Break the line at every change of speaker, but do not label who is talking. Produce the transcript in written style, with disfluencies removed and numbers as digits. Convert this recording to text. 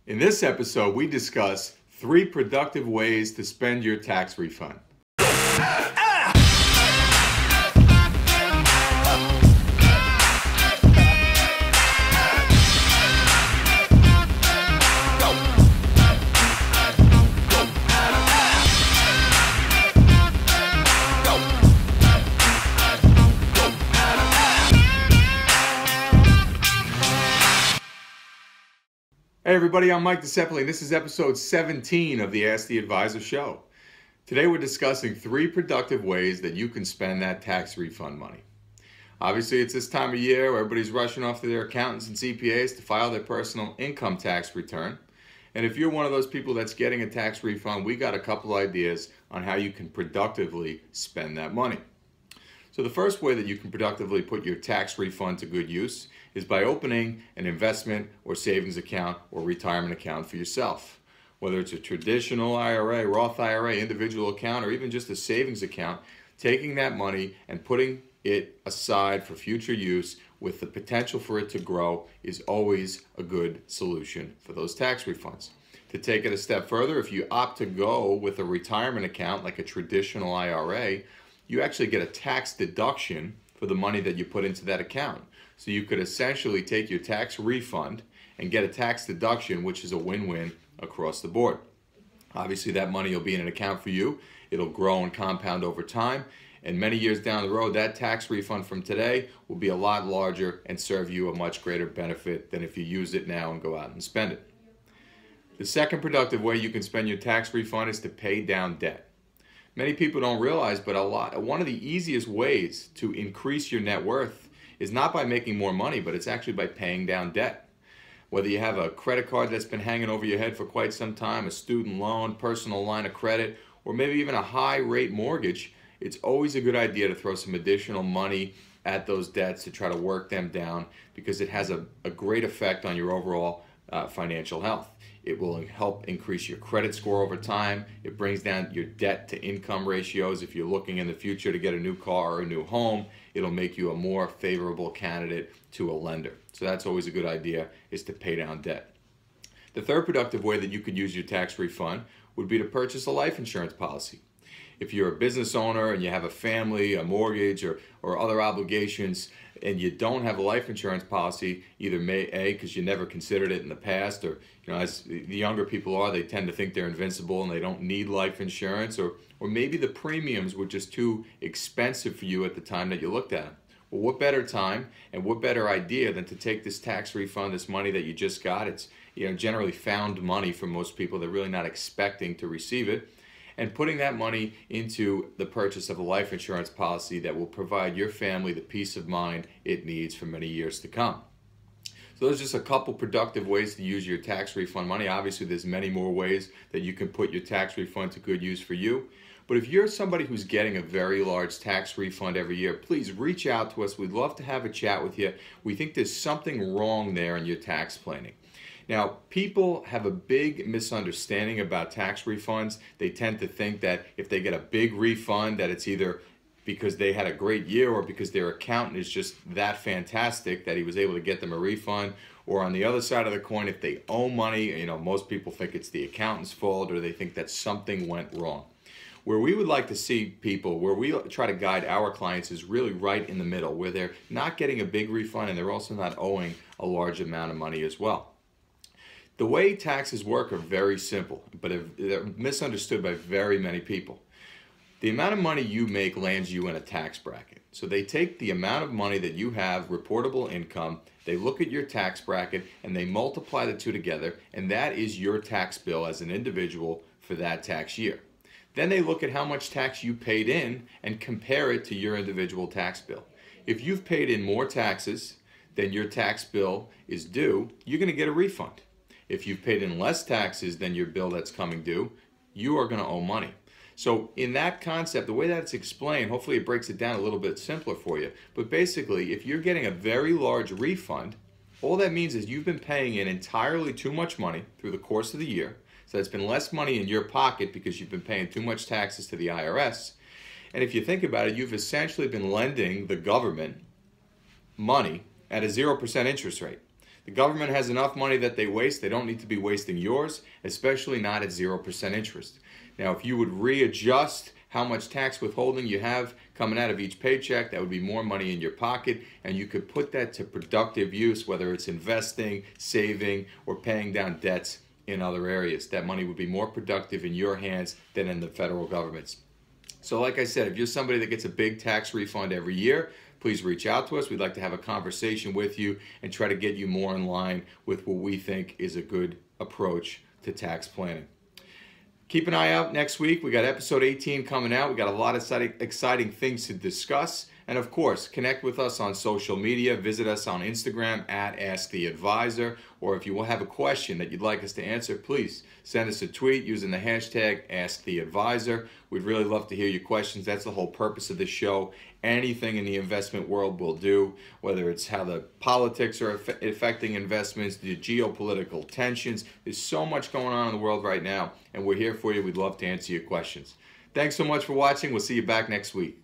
In this episode, we discuss 3 productive ways to spend your tax refund. Hey everybody, I'm Mike Desepoli, and this is episode 17 of the Ask the Advisor show. Today we're discussing 3 productive ways that you can spend that tax refund money. Obviously it's this time of year where everybody's rushing off to their accountants and CPAs to file their personal income tax return. And if you're one of those people that's getting a tax refund, we got a couple ideas on how you can productively spend that money. So the first way that you can productively put your tax refund to good use is by opening an investment or savings account or retirement account for yourself. Whether it's a traditional IRA, Roth IRA, individual account, or even just a savings account, taking that money and putting it aside for future use with the potential for it to grow is always a good solution for those tax refunds. To take it a step further, if you opt to go with a retirement account like a traditional IRA, you actually get a tax deduction for the money that you put into that account. So you could essentially take your tax refund and get a tax deduction, which is a win-win across the board. Obviously that money will be in an account for you. It'll grow and compound over time, and many years down the road that tax refund from today will be a lot larger and serve you a much greater benefit than if you use it now and go out and spend it. The second productive way you can spend your tax refund is to pay down debt. Many people don't realize, but one of the easiest ways to increase your net worth is not by making more money, but it's actually by paying down debt. Whether you have a credit card that's been hanging over your head for quite some time, a student loan, personal line of credit, or maybe even a high rate mortgage, it's always a good idea to throw some additional money at those debts to try to work them down, because it has a great effect on your overall financial health. It will help increase your credit score over time. It brings down your debt to income ratios. If you're looking in the future to get a new car or a new home, it'll make you a more favorable candidate to a lender. So that's always a good idea, is to pay down debt. The third productive way that you could use your tax refund would be to purchase a life insurance policy. If you're a business owner and you have a family, a mortgage, or other obligations, and you don't have a life insurance policy, either because you never considered it in the past, or as the younger people are, they tend to think they're invincible and they don't need life insurance, or maybe the premiums were just too expensive for you at the time that you looked at them. Well, what better time and what better idea than to take this tax refund, this money that you just got? It's generally found money for most people. They're really not expecting to receive it. And putting that money into the purchase of a life insurance policy that will provide your family the peace of mind it needs for many years to come. So those are just a couple productive ways to use your tax refund money. Obviously there's many more ways that you can put your tax refund to good use for you. But if you're somebody who's getting a very large tax refund every year, please reach out to us. We'd love to have a chat with you. We think there's something wrong there in your tax planning. Now, people have a big misunderstanding about tax refunds. They tend to think that if they get a big refund, that it's either because they had a great year or because their accountant is just that fantastic that he was able to get them a refund. Or on the other side of the coin, if they owe money, most people think it's the accountant's fault, or they think that something went wrong. Where we would like to see people, where we try to guide our clients, is really right in the middle, where they're not getting a big refund and they're also not owing a large amount of money as well. The way taxes work are very simple, but they're misunderstood by very many people. The amount of money you make lands you in a tax bracket. So they take the amount of money that you have, reportable income, they look at your tax bracket, and they multiply the two together, and that is your tax bill as an individual for that tax year. Then they look at how much tax you paid in and compare it to your individual tax bill. If you've paid in more taxes than your tax bill is due, you're going to get a refund. If you've paid in less taxes than your bill that's coming due, you are going to owe money. So in that concept, the way that it's explained, hopefully it breaks it down a little bit simpler for you. But basically, if you're getting a very large refund, all that means is you've been paying in entirely too much money through the course of the year. So it's been less money in your pocket because you've been paying too much taxes to the IRS. And if you think about it, you've essentially been lending the government money at a 0% interest rate. The government has enough money that they waste. They don't need to be wasting yours, especially not at 0% interest. Now, if you would readjust how much tax withholding you have coming out of each paycheck, that would be more money in your pocket, and you could put that to productive use, whether it's investing, saving, or paying down debts in other areas. That money would be more productive in your hands than in the federal government's. So like I said, if you're somebody that gets a big tax refund every year, please reach out to us. We'd like to have a conversation with you and try to get you more in line with what we think is a good approach to tax planning. Keep an eye out next week. We got episode 18 coming out. We got a lot of exciting things to discuss. And of course, connect with us on social media. Visit us on Instagram at AskTheAdvisor. Or if you will have a question that you'd like us to answer, please send us a tweet using the hashtag AskTheAdvisor. We'd really love to hear your questions. That's the whole purpose of this show. Anything in the investment world will do, whether it's how the politics are affecting investments, the geopolitical tensions. There's so much going on in the world right now, and we're here for you. We'd love to answer your questions. Thanks so much for watching. We'll see you back next week.